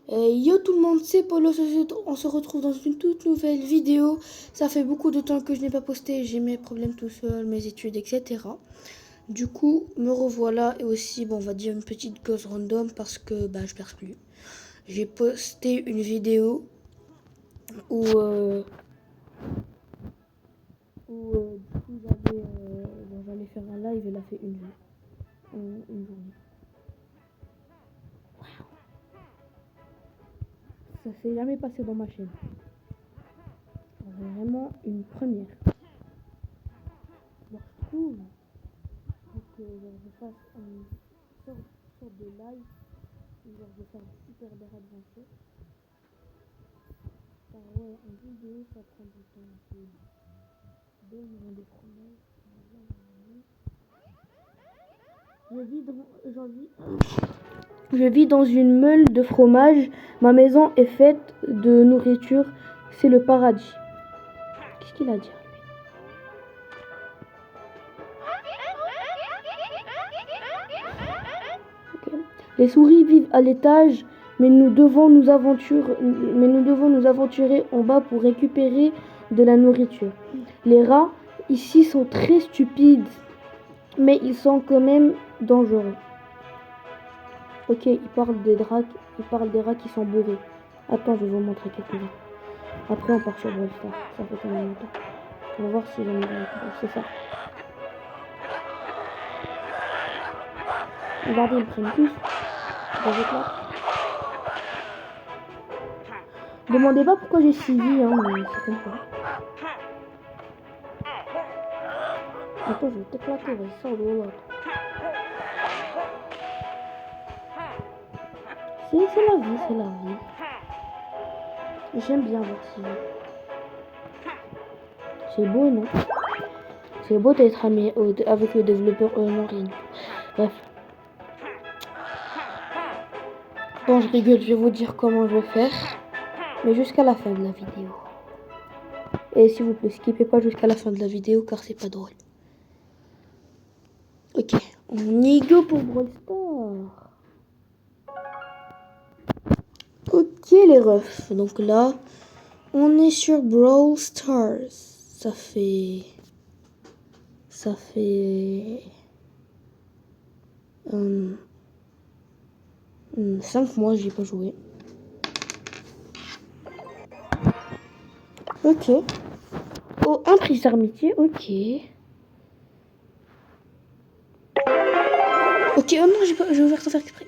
Yo tout le monde, c'est Polo, on se retrouve dans une toute nouvelle vidéo. Ça fait beaucoup de temps que je n'ai pas posté, j'ai mes problèmes tout seul, mes études, etc. Du coup, me revoilà et aussi, bon, on va dire une petite cause random parce que je perds plus. J'ai posté une vidéo où du coup j'allais faire un live et elle a fait une vue en une journée. Ça s'est jamais passé dans ma chaîne. C'est vraiment une première. Alors, je trouve que je fasse une sorte de live où je vais faire du super bear adventure. Enfin, ouais, en vidéo ça prend du temps un peu. Donne-moi des promesses. Je vis dans une meule de fromage. Ma maison est faite de nourriture. C'est le paradis. Qu'est-ce qu'il a dit? Okay. Les souris vivent à l'étage, mais nous devons nous aventurer en bas pour récupérer de la nourriture. Les rats ici sont très stupides, mais ils sont quand même dangereux. Ok, il parle des rats qui sont bourrés. Attends, je vais vous montrer quelques-uns. Après, on part sur Brawl Stars. Ça fait quand même longtemps. On va voir si j'en ai c'est ça. Regardez, ils prennent tous. Demandez pas pourquoi j'ai 6 vies, hein, mais c'est comme ça. Attends, je vais t'éclater, vas-y, sors de l'autre. C'est la vie, c'est la vie. J'aime bien voir ça. C'est beau, non? C'est beau d'être ami avec le développeur non, rien. Bref. Bon, je rigole, je vais vous dire comment je vais faire. Mais jusqu'à la fin de la vidéo. Et s'il vous plaît, skippez pas jusqu'à la fin de la vidéo car c'est pas drôle. Ok, on y go pour Brawl Stars. Ok les refs, donc là, on est sur Brawl Stars. Ça fait 5 mois j'ai pas joué. Ok. Oh, un prix d'amitié, ok. Ok, oh non, j'ai ouvert sans faire exprès.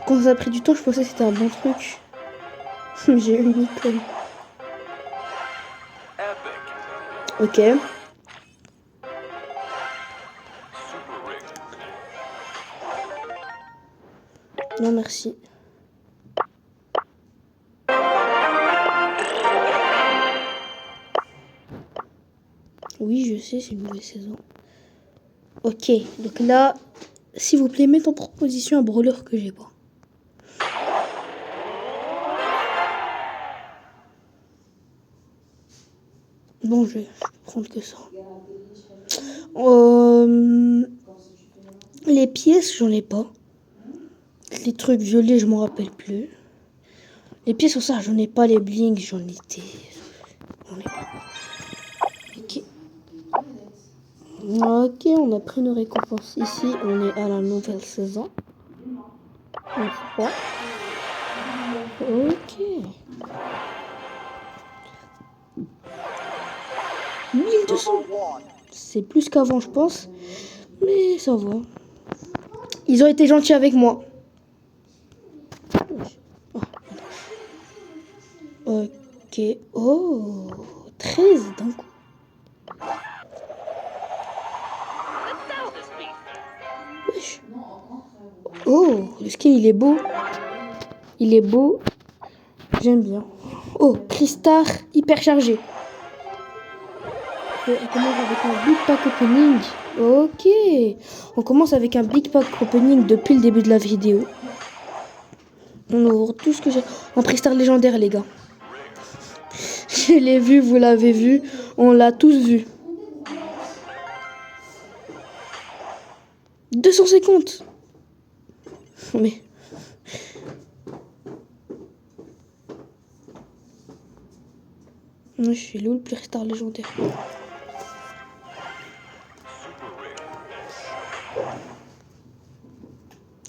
Quand ça a pris du temps, je pensais que c'était un bon truc. J'ai eu une icône. Ok. Non, merci. Oui, je sais, c'est une nouvelle saison. Ok, donc là, s'il vous plaît, mettez en proposition un brawler que j'ai pas. Bon, je vais prendre que ça. Les pièces, j'en ai pas. Les trucs violets, je m'en rappelle plus. Les pièces, ça, j'en ai pas. Les blings, j'en étais. J'en ai pas. Ok. Ok, on a pris nos récompenses ici. On est à la nouvelle saison. Ok. 1200. C'est plus qu'avant, je pense. Mais ça va. Ils ont été gentils avec moi. Ok. Oh, 13 d'un coup. Wesh. Oh, le skin, il est beau. Il est beau. J'aime bien. Oh, Crystar hyper chargé. On commence avec un big pack opening. Ok. On commence avec un big pack opening depuis le début de la vidéo. On ouvre tout ce que j'ai. Un Crystar légendaire, les gars. Je l'ai vu, vous l'avez vu. On l'a tous vu. 250. Mais... Je suis Loul, plus star légendaire.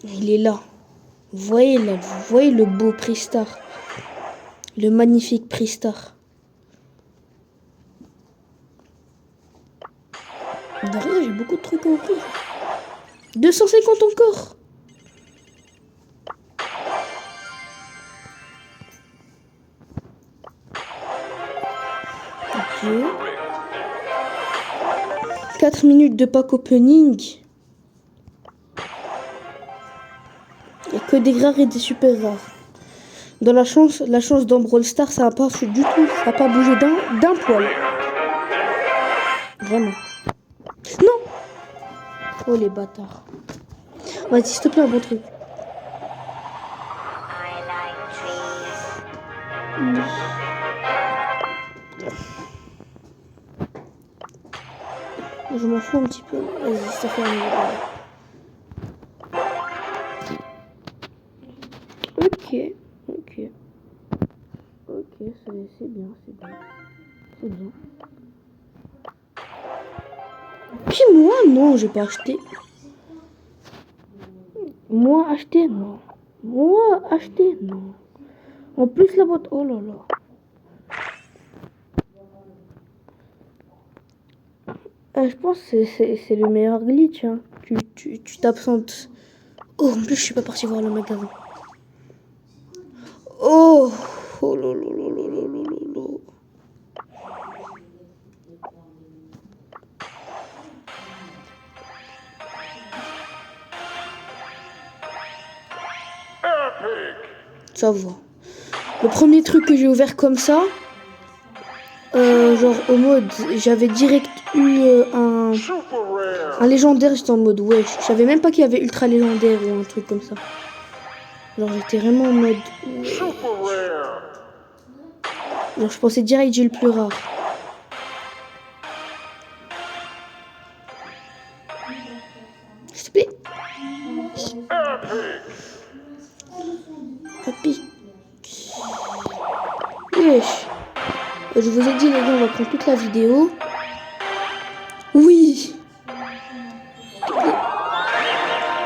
Il est là. Vous voyez là, vous voyez le beau Pristar. Le magnifique Pristar. Derrière, j'ai beaucoup de trucs à ouvrir. 250 encore. Ok. 4 minutes de pack opening. Il n'y a que des rares et des super rares. Dans la chance dans Brawl Stars, ça n'a pas du tout. Ça n'a pas bougé d'un poil. Vraiment. Non. Oh les bâtards. Vas-y, s'il te plaît, un bon truc. Je m'en fous un petit peu. Vas-y, ça fait un Ok. Ok, c'est bien. C'est bien. Puis moi, non, j'ai pas acheté. Moi, acheter, non. En plus, la boîte, oh là là. Je pense que c'est le meilleur glitch. Hein. Tu t'absentes. Oh, en plus, je suis pas parti voir le magasin. Oh, oh là là là là là là là. Ça va. Le premier truc que j'ai ouvert comme ça, genre au mode, j'avais direct eu un légendaire, j'étais en mode ouais, je savais même pas qu'il y avait ultra légendaire ou un truc comme ça. Genre j'étais vraiment en mode ouais. Genre je pensais direct j'ai le plus rare. S'il te plaît. Papy. Wesh. Je vous ai dit les gars, on va prendre toute la vidéo. Oui.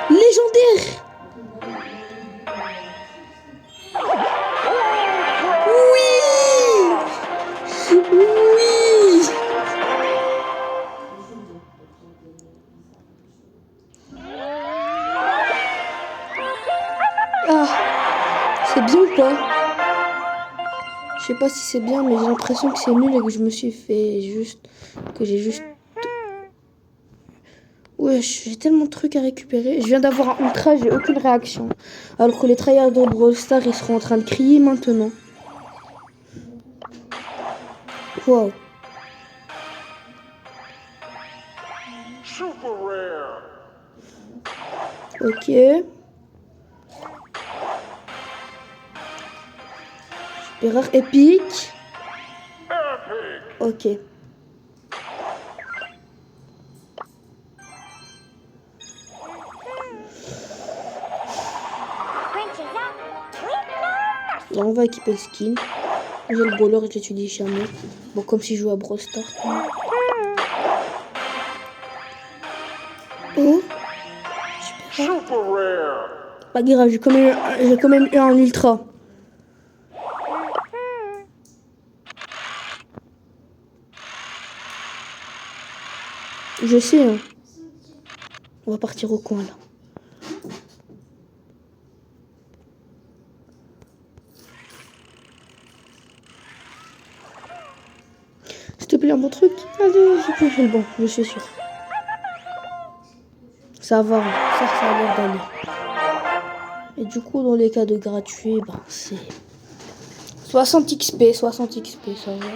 Légendaire. Oui. Ah, c'est bien ou pas? Je sais pas si c'est bien, mais j'ai l'impression que c'est nul et que je me suis fait juste... Que j'ai juste... Ouais, j'ai tellement de trucs à récupérer. Je viens d'avoir un ultra, j'ai aucune réaction. Alors que les tryhards de Brawl Stars, ils seront en train de crier maintenant. Wow. Ok. Super rare épique. Ok. Là, on va équiper le skin. J'ai le bowler et je l'utilise jamais. Bon, comme si je jouais à Brawl Stars. Oh. Super rare. Pas grave, j'ai quand même eu un ultra. Je sais, hein. On va partir au coin, là. S'il te plaît, un bon truc. Allez, je fais le bon, je suis sûr. Ça va, ça a l'air d'aller. Et du coup, dans les cas de gratuit, ben, c'est 60 XP, ça va.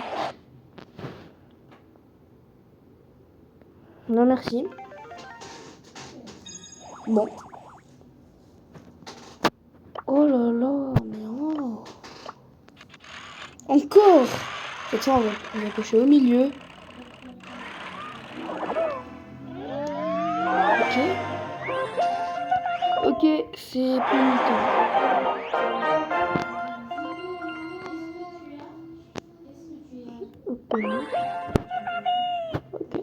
Non, merci. Bon. Oh là là, mais oh. Encore. Cette fois, on va cocher au milieu. Ok. Ok, c'est même temps. Ok. Ok.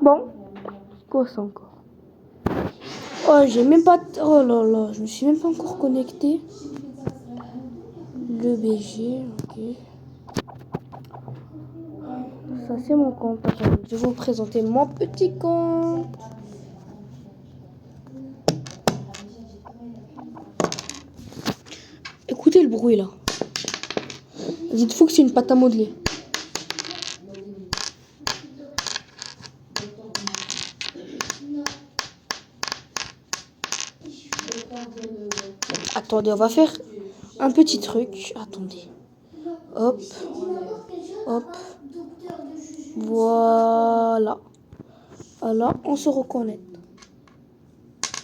Bon, c'est quoi ça encore? Oh, j'ai même pas. Oh là là, je me suis même pas encore connecté. Le BG, ok. Ça, c'est mon compte. Attends, je vais vous présenter mon petit compte. Écoutez le bruit là. Dites-vous que c'est une pâte à modeler. Attendez, on va faire un petit truc. Attendez. Hop. Hop. Voilà. Alors, on se reconnecte.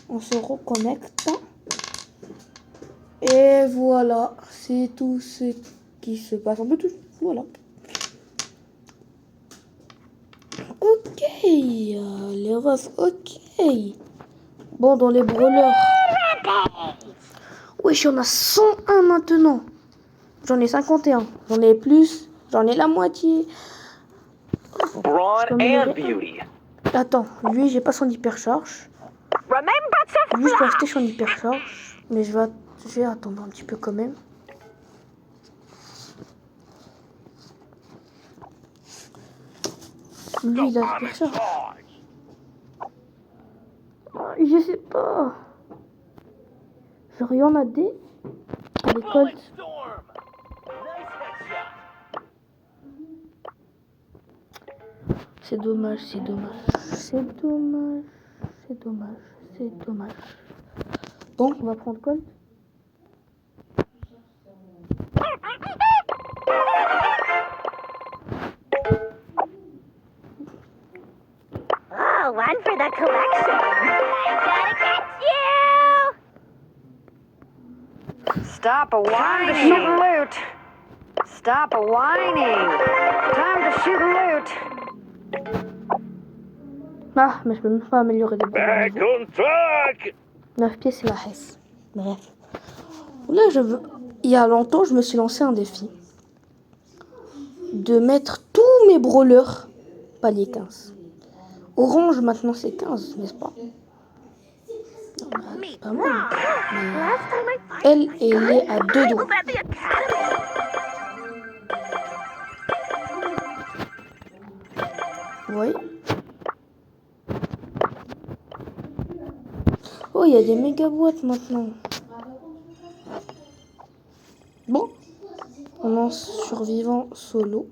On se reconnecte. Et voilà. C'est tout ce qui se passe. On peut tout. Voilà. Ok. Les refs. Ok. Bon, dans les brawlers. Wesh, on a 101 maintenant. J'en ai 51. J'en ai plus. J'en ai la moitié. Brawn and beauty. Attends, lui, j'ai pas son hypercharge. Lui, je peux acheter son hypercharge. Mais je vais attendre un petit peu quand même. Lui, il a l'hypercharge. Je sais pas. Genre, il y en a des. À l'école. C'est dommage, c'est dommage. C'est dommage. C'est dommage. C'est dommage. Bon, on va prendre Colt. Oh, one for the collection. I gotta get you! Stop a whining. Shoot and loot. Stop a whining. Time to shoot and loot. Ah, mais je peux même pas améliorer des bons Back niveaux. on track. 9 pieds, c'est la hesse. Bref. Là, il y a longtemps, je me suis lancé un défi. De mettre tous mes brawlers palier 15. Orange, maintenant, c'est 15, n'est-ce pas? C'est pas mal. Mais elle est à 2 doigts. At the academy. Oui. Oh, il y a des méga boîtes maintenant. Bon. On lance survivant solo.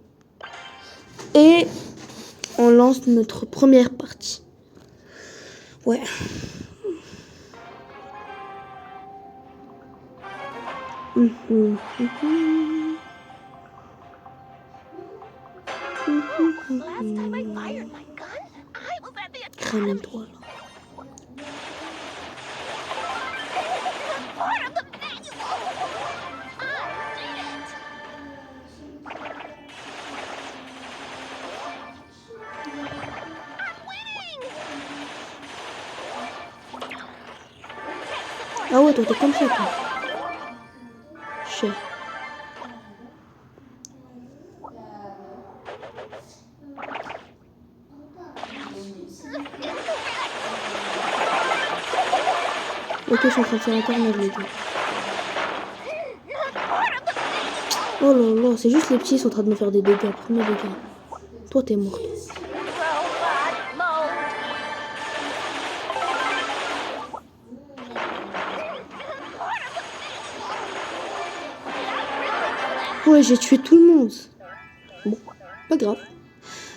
Et on lance notre première partie. Ouais. Last time I fired my gun, I was at the academy. Ramène-toi là. Part of the manual. I did it. I'm winning. Ah ouais, toi t'es comme ça, toi. Chef. Ok, je suis en train de faire un tornade, les gars. Oh là là, c'est juste les petits qui sont en train de me faire des dégâts. Premier dégât. Toi, t'es mort. Robot mode. Ouais, j'ai tué tout le monde. Bon, pas grave.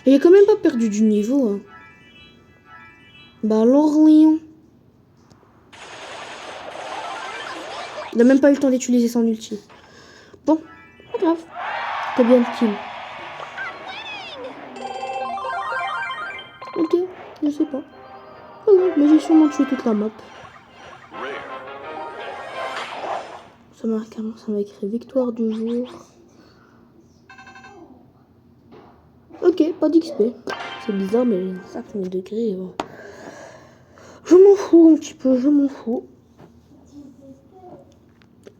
Et j'ai quand même pas perdu du niveau. Hein. Bah alors, Léon. Il a même pas eu le temps d'utiliser son ulti. Bon, pas grave. T'as bien le kill. Ok, je sais pas. Pas grave, mais j'ai sûrement tué toute la map. Ça m'a écrit victoire du jour. Ok, pas d'XP. C'est bizarre, mais 5000 degrés. Je m'en fous un petit peu, je m'en fous.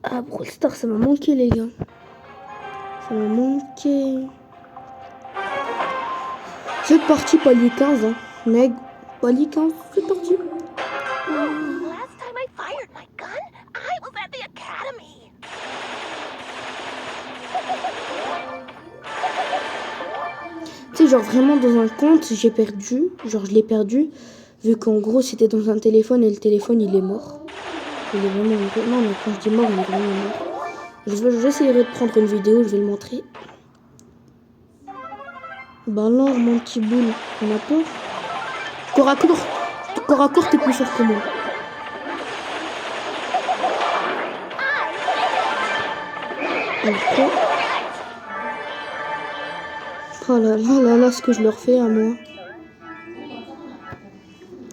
Ah, Brawl Stars, ça m'a manqué, les gars. Ça m'a manqué. C'est parti, palier 15, hein. Meg, palier 15, c'est parti. Last time I fired my gun, I was at the academy. Tu sais, genre vraiment dans un compte, j'ai perdu. Genre, je l'ai perdu. Vu qu'en gros, c'était dans un téléphone et le téléphone, il est mort. Il est vraiment... Non, mais quand je dis mort, il est vraiment mort. J'essaierai de prendre une vidéo, je vais le montrer. Bah alors, mon petit boule, on a peur. Corps à corps, t'es plus fort que moi. Ok. Oh là là là là, ce que je leur fais à moi.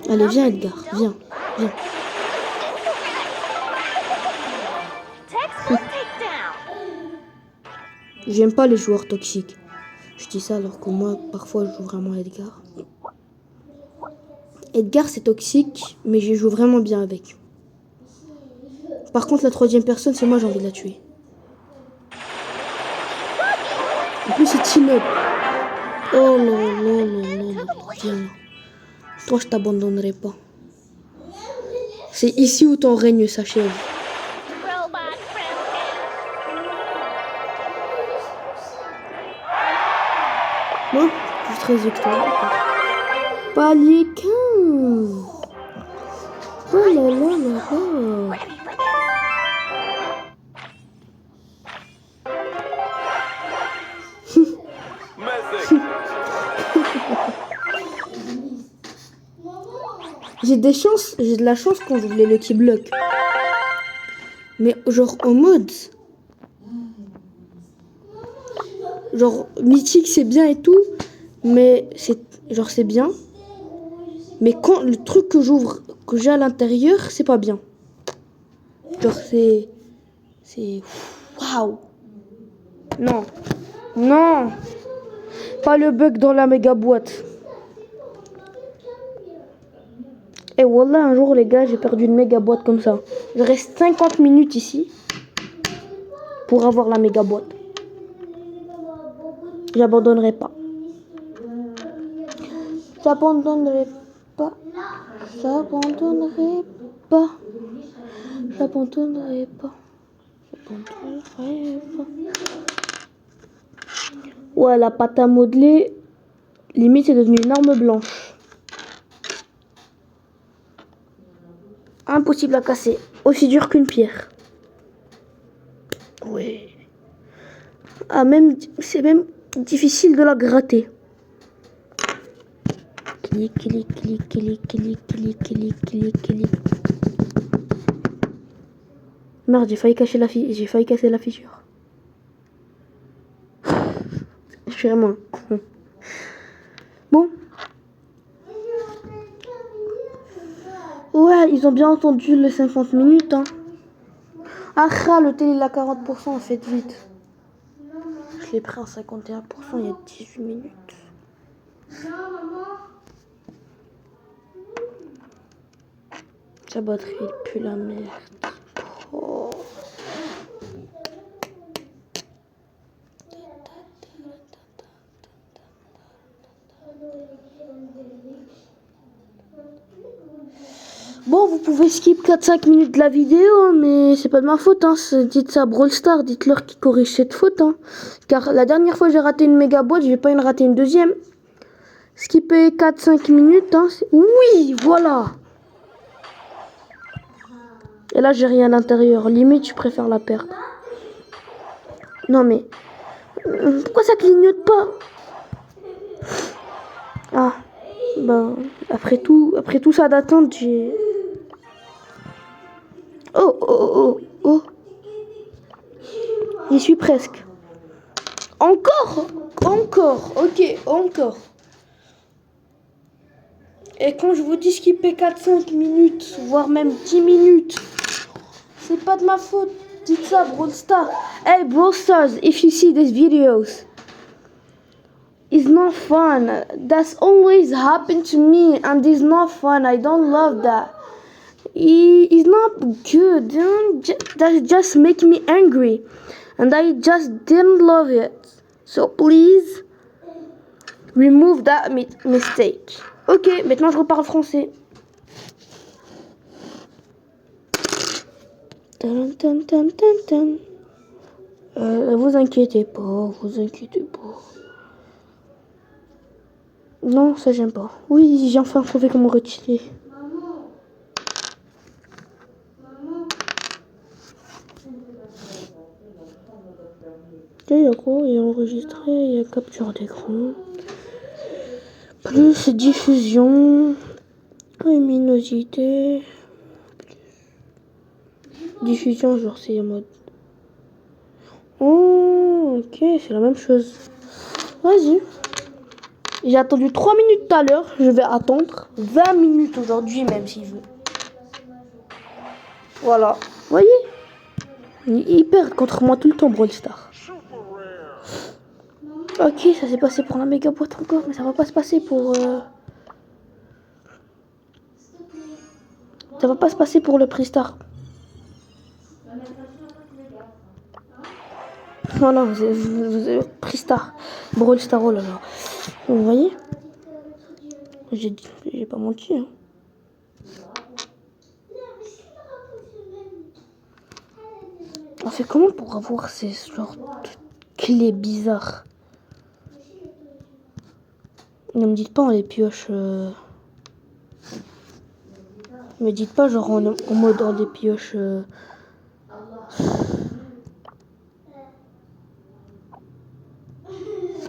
Allez, viens Edgar, viens, viens. Textbook takedown. J'aime pas les joueurs toxiques. Je dis ça alors que moi, parfois, je joue vraiment Edgar. Edgar, c'est toxique, mais je joue vraiment bien avec. Par contre, la troisième personne, c'est moi, j'ai envie de la tuer. En plus, c'est team-up. Oh là là là là là. Viens là. Toi, je t'abandonnerai pas. C'est ici où ton règne s'achève. Robot friendly. Moi, je suis très victorieux. Palier 15. Oh là là là là. Ready for this? Messing. J'ai de la chance quand je voulais le key block. Mais genre en mode... Genre mythique c'est bien et tout. Mais c'est... Genre c'est bien. Mais quand le truc que j'ouvre, que j'ai à l'intérieur, c'est pas bien. Genre c'est... C'est... Waouh. Non. Non. Pas le bug dans la méga boîte. Et voilà, un jour les gars, j'ai perdu une méga boîte comme ça. Je reste 50 minutes ici pour avoir la méga boîte. J'abandonnerai pas. J'abandonnerai pas. J'abandonnerai pas. J'abandonnerai pas. J'abandonnerai pas. Ouais, la pâte à modeler, limite, c'est devenu une arme blanche. Impossible à casser. Aussi dur qu'une pierre. Ouais. Ah, c'est même difficile de la gratter. Clic, clic, clic, clic, clic, clic, clic, clic, clic. Merde, j'ai failli casser la fissure. Je suis vraiment con. Bon. Ouais, ils ont bien entendu les 50 minutes. Hein. Ah, le télé il a 40%, faites vite. Je l'ai pris à 51% il y a 18 minutes. Sa batterie pue la merde. Oh. Bon, vous pouvez skip 4-5 minutes de la vidéo, hein, mais c'est pas de ma faute. Hein. Dites ça à Brawl Stars, dites-leur qu'ils corrigent cette faute. Hein. Car la dernière fois j'ai raté une méga boîte, je vais pas en rater une deuxième. Skipper 4-5 minutes. Hein, oui, voilà. Et là, j'ai rien à l'intérieur. Limite, je préfère la perdre. Non, mais... Pourquoi ça clignote pas? Ah, ben... Après tout ça d'attente, j'ai... Oh, oh, oh, oh. J'y suis presque. Encore, ok, encore. Et quand je vous dis skipper 4-5 minutes, voire même 10 minutes, c'est pas de ma faute. Dites ça, Brawl Stars. Hey, Brawl Stars, if you see these videos, It's not fun. That's always happened to me, and it's not fun. I don't love that. It's not good. That just make me angry, and I just didn't love it. So please remove that mistake. Ok, maintenant je reparle français. Tan, tan, tan, tan, tan. Vous inquiétez pas, vous inquiétez pas. Non, ça j'aime pas. Oui, j'ai enfin trouvé comment retirer. Il y a quoi? Il y a enregistré, il y a capture d'écran. Plus diffusion. Luminosité. Diffusion, genre c'est en mode. Oh, ok, c'est la même chose. Vas-y. J'ai attendu 3 minutes tout à l'heure. Je vais attendre 20 minutes aujourd'hui, même s'il veut. Voilà. Vous voyez? Il perd contre moi tout le temps, Brawl Star. Ok, ça s'est passé pour la méga boîte encore, mais ça va pas se passer pour... Ça va pas se passer pour le prix Star. Voilà, vous avez prix Star. Brawl Star, oh là là. Vous voyez? J'ai pas menti, hein. On fait comment pour avoir ces genres de clés bizarres? Ne me dites pas on les pioche. Me dites pas genre en mode on les pioche.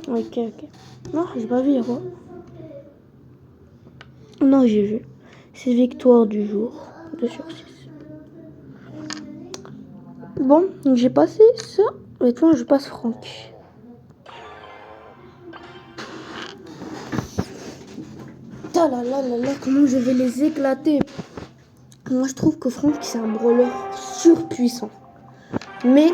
Ok. Non, j'ai pas vu quoi. Non, j'ai vu. C'est victoire du jour. 2 sur 6. Bon, j'ai passé ça. Maintenant, je passe Franck. Ah là là là là, comment je vais les éclater. Moi, je trouve que Franck, c'est un brawler surpuissant. Mais,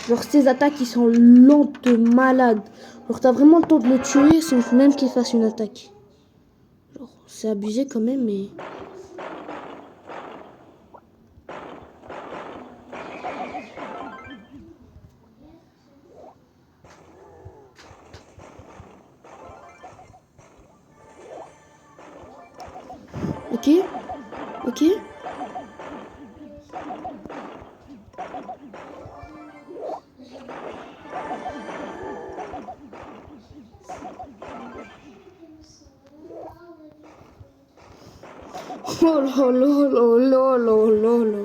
genre, ses attaques, ils sont lentes de malade. Genre, t'as vraiment le temps de le tuer sans même qu'il fasse une attaque. Genre, c'est abusé quand même, mais... Ok. Oh là là là là là là là.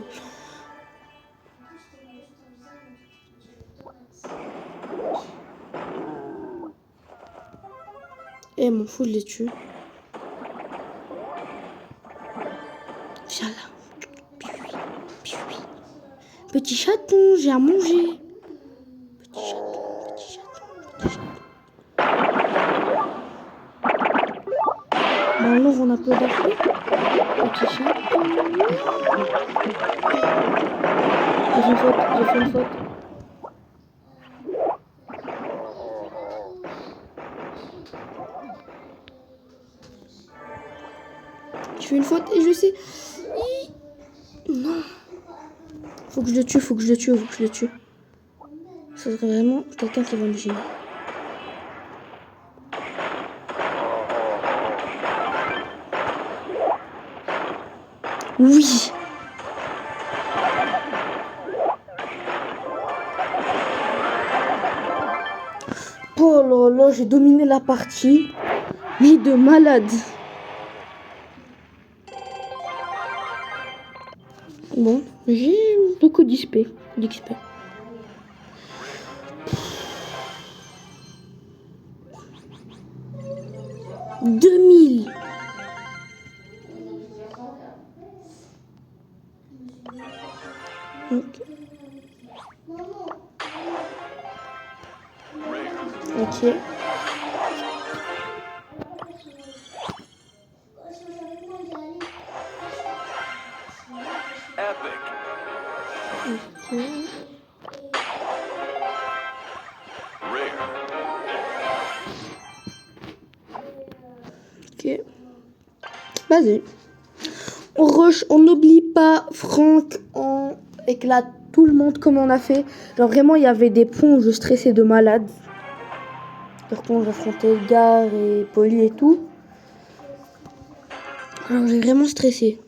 Eh, m'en fous de les tuer. Viens là. Petit chaton, j'ai à manger. Petit chaton. Bon, alors on a peu d'affaires. Petit chaton. J'ai fait une faute. Je fais une faute et je sais. Non. Faut que je le tue. Ça serait vraiment quelqu'un qui va me gêner. Oui. Oh là là, j'ai dominé la partie. Mais de malade. Bon, j'ai beaucoup d'XP. 2000. Ok. Epic. Ok. Rare. Vas-y. On rush, on n'oublie pas Franck, on éclate tout le monde comme on a fait. Genre vraiment, il y avait des points où je stressais de malade. Genre quand j'affrontais Edgar et Polly et tout. Alors j'ai vraiment stressé.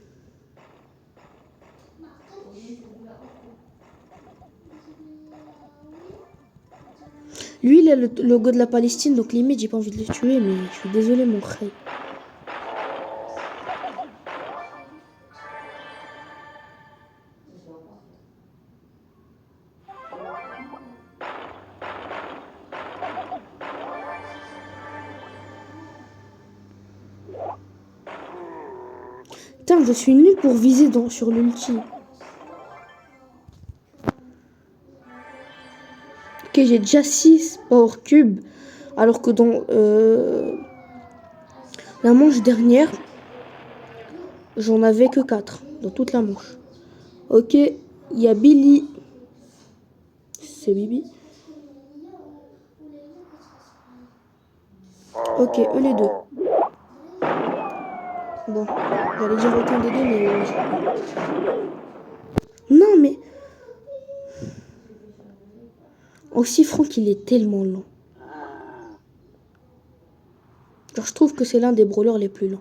Lui, il a le logo de la Palestine, donc limite, j'ai pas envie de le tuer, mais je suis désolée, mon frère. Putain, je suis nulle pour viser sur l'ulti. Ok, j'ai déjà 6 power cubes. Alors que dans la manche dernière, j'en avais que 4. Dans toute la manche. Ok, il y a Billy. C'est Bibi. Ok, eux les deux. Bon, j'allais dire aucun des deux, mais... Non, mais... Aussi, Franck, il est tellement lent. Genre, je trouve que c'est l'un des brawlers les plus lents.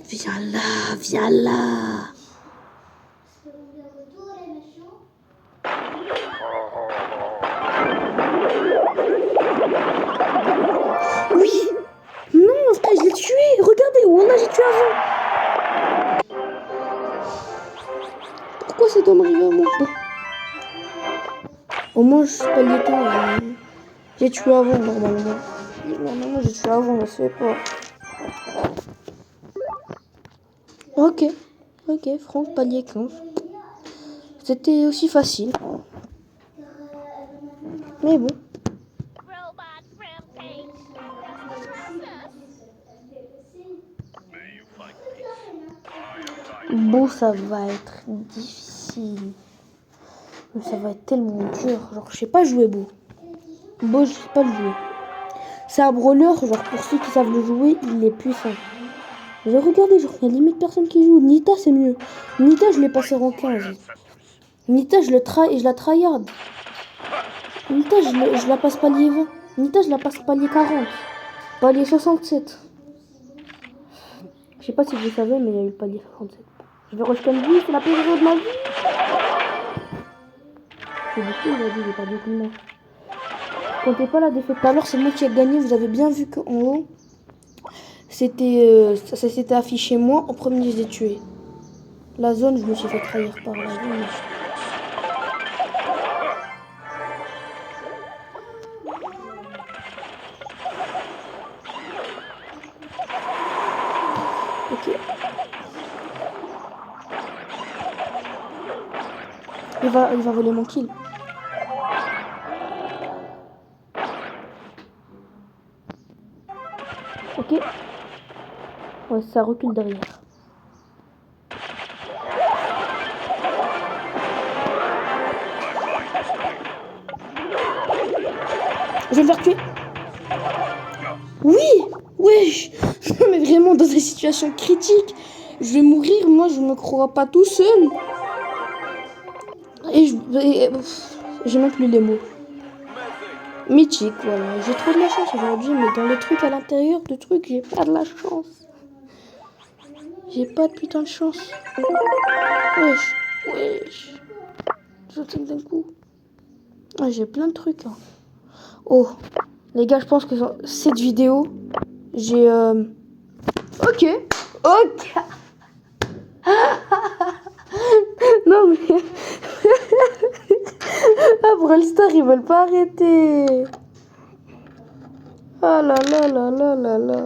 Viens là, viens là. Oui. Non, frère, je l'ai tué. Regardez, Wallah, j'ai tué avant. Pourquoi ça doit m'arriver à moi? Bon. Au moins, je suis pas le temps. J'ai tué avant, normalement. Normalement, j'ai tué avant, mais c'est pas... Ok. Ok, Franck, palier 15. C'était aussi facile. Mais bon. Robot rampage. Bon, ça va être difficile. Mais ça va être tellement dur. Genre, je sais pas jouer beau. Beau, je sais pas le jouer. C'est un brawler, genre, pour ceux qui savent le jouer, il est puissant. J'ai regardé, genre, il y a limite personne qui joue. Nita, c'est mieux. Nita, je l'ai passé en 15. Nita, je la tryhard. Nita, je la passe palier 20. Nita, je la passe palier 40. Palier 67. Je sais pas si vous savez, mais il y a eu le palier 67. Je vais rejeter lui, c'est la pire journée de ma vie. C'est beaucoup aujourd'hui, j'ai perdu beaucoup de manches. Comptez pas la défaite tout à l'heure, c'est moi qui ai gagné. Vous avez bien vu qu'en haut, c'était ça s'était affiché moi. En premier, je l'ai tué. La zone, je me suis fait trahir par la zone. Ok. Il va voler mon kill. Ok. Ouais, ça recule derrière. Je vais le faire tuer. Oui. Wesh. Non mais vraiment dans des situations critiques. Je vais mourir, moi je me crois pas tout seul. Et j'ai même plus les mots. Mythique, voilà. J'ai trop de la chance aujourd'hui, mais dans les trucs à l'intérieur de trucs, j'ai pas de la chance. J'ai pas de putain de chance. Wesh. Wesh. Je tire d'un coup. Ah, j'ai plein de trucs là. Oh. Les gars, je pense que dans cette vidéo, j'ai... Ok. Ok. Non mais... Ah, Brawl Stars, ils veulent pas arrêter. Oh là là là là là là.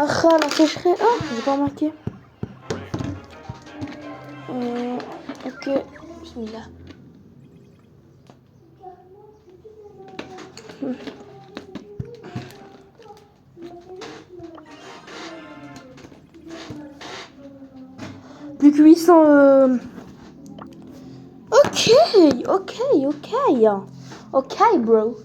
Ah, la sécheresse. Ah, j'ai pas remarqué. Ok. Bismillah. Plus que 800. Ok, ok, ok. Ok, bro.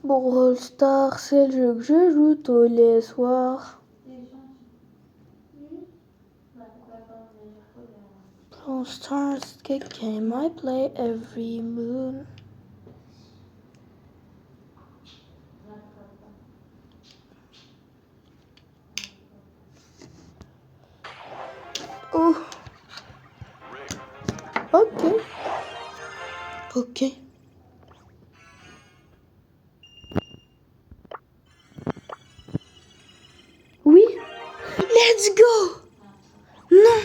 Brawl Stars, c'est le jeu que je joue tous les soirs. Brawl Stars, the game I play every moon. Oh. Ok. Ok. Oui. Let's go. Non.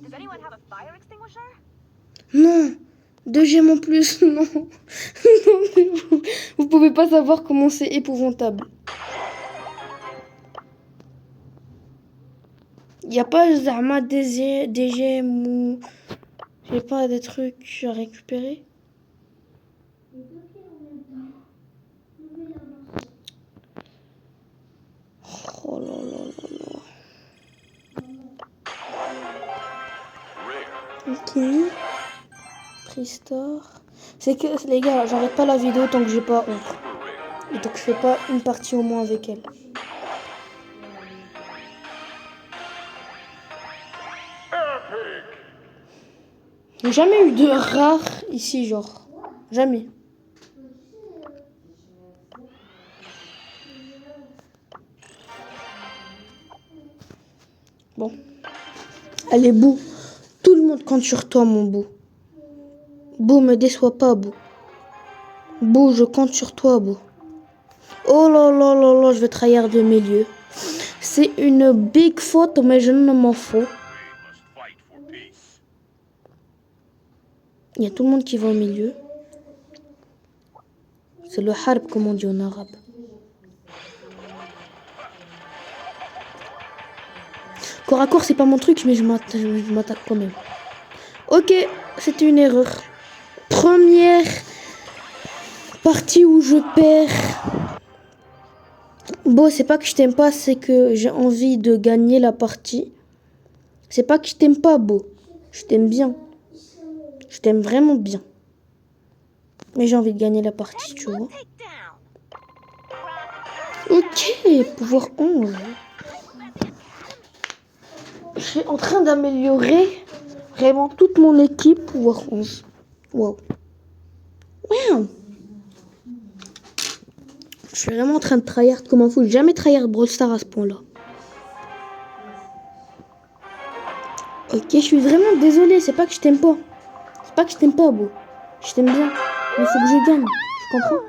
Does anyone have a fire extinguisher? Non. 2 gemmes en plus. Non. Non, mais vous pouvez pas savoir comment c'est épouvantable. Y a pas Zama des gemmes ou... J'ai pas des trucs à récupérer. Oh là là là là. Ok. Pristor. C'est que, les gars, j'arrête pas la vidéo tant que j'ai pas honte. Et tant que je fais pas une partie au moins avec elle. J'ai jamais eu de rare ici, genre. Jamais. Bon. Allez, Bou. Tout le monde compte sur toi, mon Bou. Bou, me déçois pas, Bou. Bou, je compte sur toi, Bou. Oh là là là là, je vais trahir de milieu. C'est une big faute, mais je ne m'en fous. Il y a tout le monde qui va au milieu. C'est le harb, comme on dit en arabe. Corps à corps, c'est pas mon truc, mais je m'attaque quand même. Ok, c'était une erreur. Première partie où je perds. Bon, c'est pas que je t'aime pas, c'est que j'ai envie de gagner la partie. C'est pas que je t'aime pas, Beau. Je t'aime bien. Je t'aime vraiment bien. Mais j'ai envie de gagner la partie, tu vois. Ok, pouvoir 11. Je suis en train d'améliorer vraiment toute mon équipe, pouvoir 11. Wow. Wow. Je suis vraiment en train de tryhard comme un fou. J'ai jamais tryhard Brawl Stars à ce point-là. Ok, je suis vraiment désolée. C'est pas que je t'aime pas. C'est pas que je t'aime pas, Beau. Je t'aime bien. Mais il faut que je gagne. Tu comprends?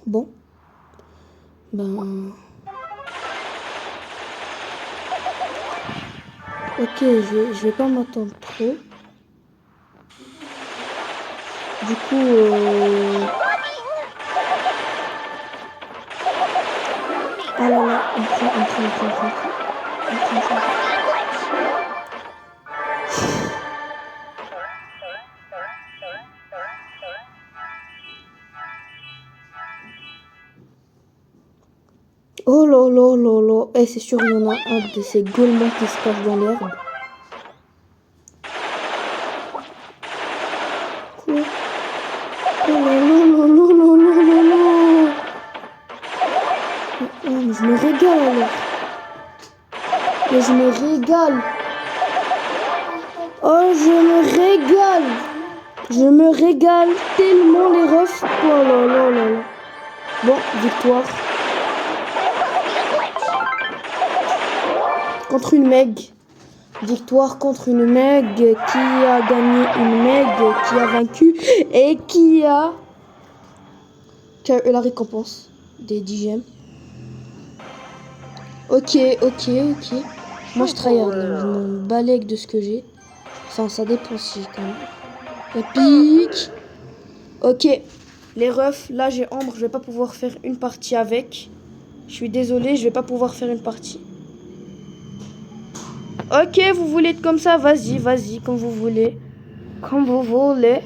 Bon. Ben... Ok, je vais pas m'attendre trop. Du coup... Ah là là, on prend. Oh là là là là. Eh, c'est sûr, il y en a un de ces gaulements qui se cache dans l'herbe. Quoi? Oh là là là là là là là là. Oh, mais je me régale alors. Mais je me régale. Oh, je me régale. Je me régale tellement les refs. Oh là là là là. Bon, victoire. contre une Meg. Victoire contre une Meg qui a gagné, une Meg qui a vaincu et qui a eu la récompense des 10 gemmes. Ok. Moi je tryhard, je me balègue de ce que j'ai. Enfin, ça dépend si quand même. Épique. Ok, les refs, là j'ai Ambre, je vais pas pouvoir faire une partie avec. Je suis désolé, je vais pas pouvoir faire une partie. Ok, vous voulez être comme ça, vas-y, comme vous voulez. Comme vous voulez.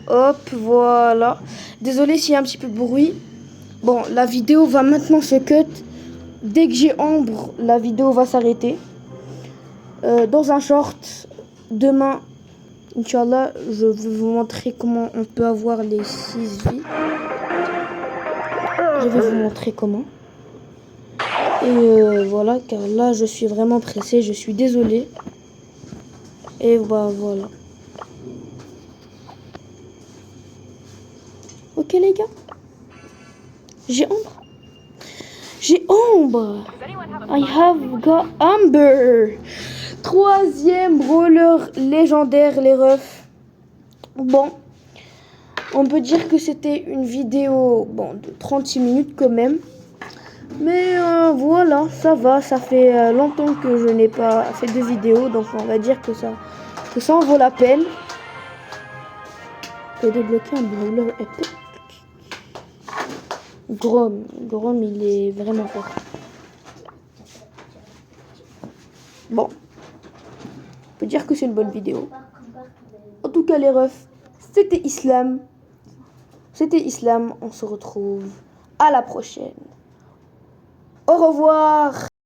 Hop, voilà. Désolé s'il y a un petit peu de bruit. Bon, la vidéo va maintenant se cut. Dès que j'ai Ambre, la vidéo va s'arrêter. Dans un short, demain, Inch'Allah, je vais vous montrer comment on peut avoir les 6 vies. Je vais vous montrer comment. Et voilà, car là, je suis vraiment pressée, je suis désolée. Et bah voilà. Ok les gars. J'ai Ambre. J'ai Ambre. I have got Amber. 3e brawler légendaire, les refs. Bon. On peut dire que c'était une vidéo de 36 minutes quand même. Mais voilà, ça va. Ça fait longtemps que je n'ai pas fait de vidéo. Donc on va dire que ça en vaut la peine. Je peux débloquer un brawler épais. Grom, il est vraiment fort. Bon. On peut dire que c'est une bonne vidéo. En tout cas, les refs, c'était Islam. On se retrouve à la prochaine. Au revoir.